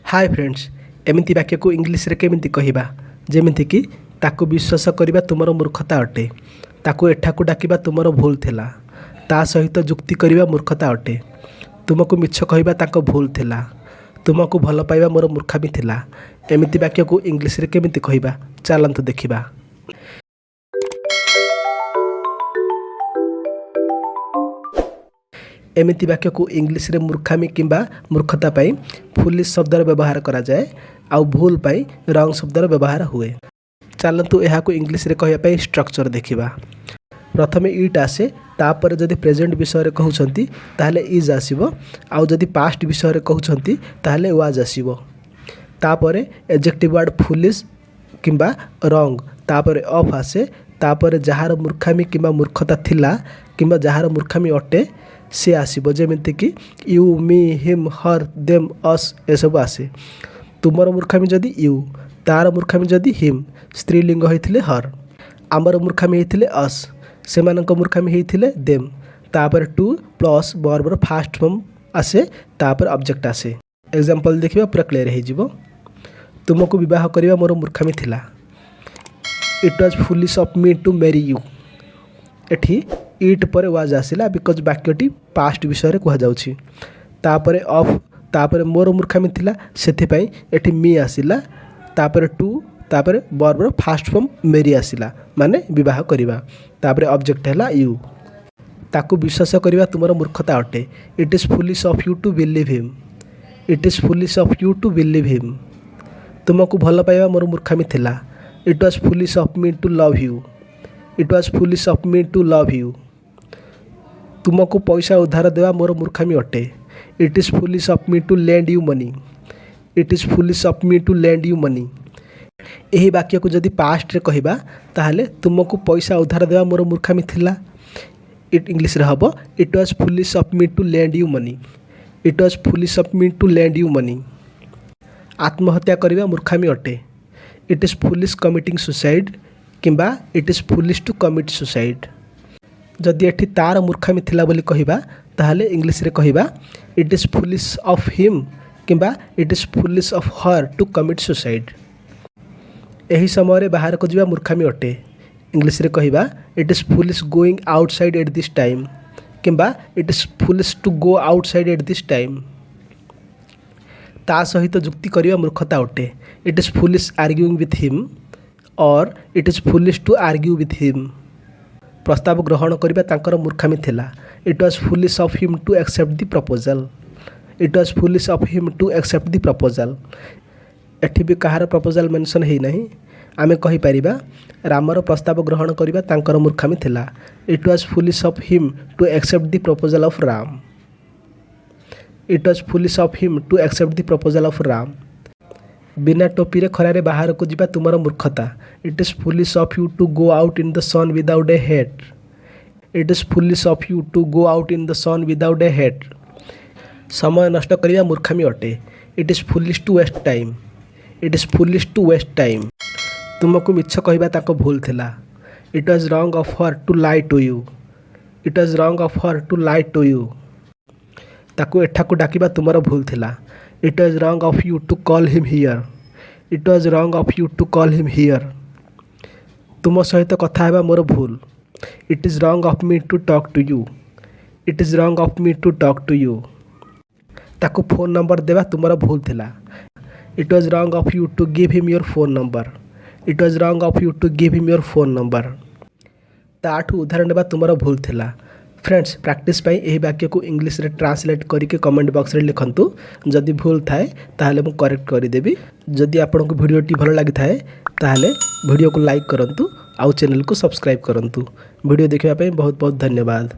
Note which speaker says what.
Speaker 1: Hi friends, एमती वाक्य को इंग्लीश रे केमिति कहिबा जेमिति कि ताको विश्वास करिबा तुमर मूर्खता अटे। ताको एठाकू डाकिबा तुमर भूल थिला। ता सहित जुक्ति करिबा मूर्खता अटे। तुमको मिछ कहिबा ताको भूल थिला। तुमको भल पाइबा मोर मूर्खामी थिला। एमती वाक्य को इंग्लीश रे केमिति कहिबा चलंतु देखिबा। एमती वाक्य को इंग्लीश रे मूर्खामी किंबा मूर्खता पाई फुलिश शब्दर व्यवहार करा जाए आउ भूल पाई रंग शब्दर व्यवहार हुए। चलतु यहाँ को इंग्लीश रे कहया पाई स्ट्रक्चर देखिबा। प्रथमे इट आसे, तापर जदि प्रेजेंट विषय रे कहउछंती ताहले इज आसीबो, आउ जदि पास्ट विषय रे कहउछंती ताहले वाज आसीबो। तापर एडजेक्टिव वर्ड फुलिश किंबा रंग तापर ऑफ आसे। तापर जहार मूर्खामी किंबा मूर्खता थिला किंबा जहार मूर्खामी अटे से आसीबो, जेमिति कि you, me, him, her, them, us ए सब आसे। तुमर मूर्खामी जदि यू, तार मूर्खामी जदि हिम, स्त्रीलिंग होइथिले हर, आमर मूर्खामी होइथिले अस, सेमानक मूर्खामी होइथिले देम। तापर टू प्लस वर्बर फास्ट फॉर्म आसे, तापर ऑब्जेक्ट आसे। एग्जांपल देखिबा पूरा क्लियर हे जिवो। तुमको विवाह करिबा मोर मूर्खामी थिला। It was foolish of me to marry you. एठी इट पर वाज आसिला बिकज वाक्यटी पास्ट विषय रे कहा जाउछि। तापर ऑफ, तापर मोर मूर्खामी थिला सेथि पई एठी मी आसिला। तापर टू, तापर वर्ब फास्ट फॉर्म मेरी आसिला माने विवाह करिबा। तापर ऑब्जेक्ट हैला यू। ताकू विश्वास करिबा तुमर मूर्खता अटे। It is foolish of you to believe him. It is foolish of you to believe him. तुमको भल पाइबा मोर मूर्खामी थिला। It was foolish of me to love you. It was foolish of me to love you. तुमको पैसा उधार देवा मोर मूर्खामी अटे। It is foolish of me to lend you money. It is foolish of me to lend you money. यही वाक्य को जदि पास्ट रे कहिबा ताहले तुमको पैसा उधार देवा मोर मूर्खामी थिला। इट इंग्लिश रे हबो it was foolish of me to lend you money. It was foolish of me to lend you money. आत्महत्या करिबा मूर्खामी अटे। It is foolish committing suicide किंबा it is foolish to commit suicide. जदि एठी तार मूर्खामी थिला बोली कहिबा ताहले इंग्लिश रे कहिबा it is foolish of him किंबा it is foolish of her to commit suicide. एही समय रे बाहर को जिबा मूर्खामी अटे। इंग्लिश रे कहिबा it is foolish going outside at this time किंबा it is foolish to go outside at this time. ता सहित जुक्ति करिबा मूर्खता अटे। It is foolish arguing with him or it is foolish to argue with him. प्रस्ताव ग्रहण करिबा तांकर मूर्खामी थिला। It was foolish of him to accept the proposal. It was foolish of him to accept the proposal. एठी भी कहार proposal mention हेई नहीं। आमे कहि परिबा रामर प्रस्ताव ग्रहण करिबा तांकर मूर्खामी थिला। It was foolish of him to accept the proposal of Ram. It was foolish of him to accept the proposal of Ram. बिना टोपी रे खरारे बाहर को जिबा तुमर मूर्खता। It is foolish of you to go out in the sun without a hat. It is foolish of you to go out in the sun without a hat. समय नष्ट करिबा मूर्खामी अटे। It is foolish to waste time. It is foolish to waste time. तुमको मिछ कहिबा ताको भूल थिला। It was wrong of her to lie to you. It was wrong of her to lie to you. ताको एठाकू डाकिबा तुमर भूल थिला। It was wrong of you to call him here. It was wrong of you to call him here. तुम सहित कथा हेबा मोर भूल। It is wrong of me to talk to you. It is wrong of me to talk to you. ताको phone number देवा तुमर भूल थिला। It was wrong of you to give him your phone number. It was wrong of you to give him your phone number. ताठू उदाहरण देवा तुमर भूल थिला। फ्रेंड्स, प्रैक्टिस पाई यही वाक्य को इंग्लिश रे ट्रांसलेट करके कमेंट बॉक्स रे लिखंतु। जदि भूल थाए ताहले मु करेक्ट करि देबी। जदि आपनको वीडियो टी भलो लागि थाए ताहले वीडियो को लाइक करंतु आउ चैनल को सब्सक्राइब करंतु। वीडियो देखिबा पई बहुत बहुत धन्यवाद।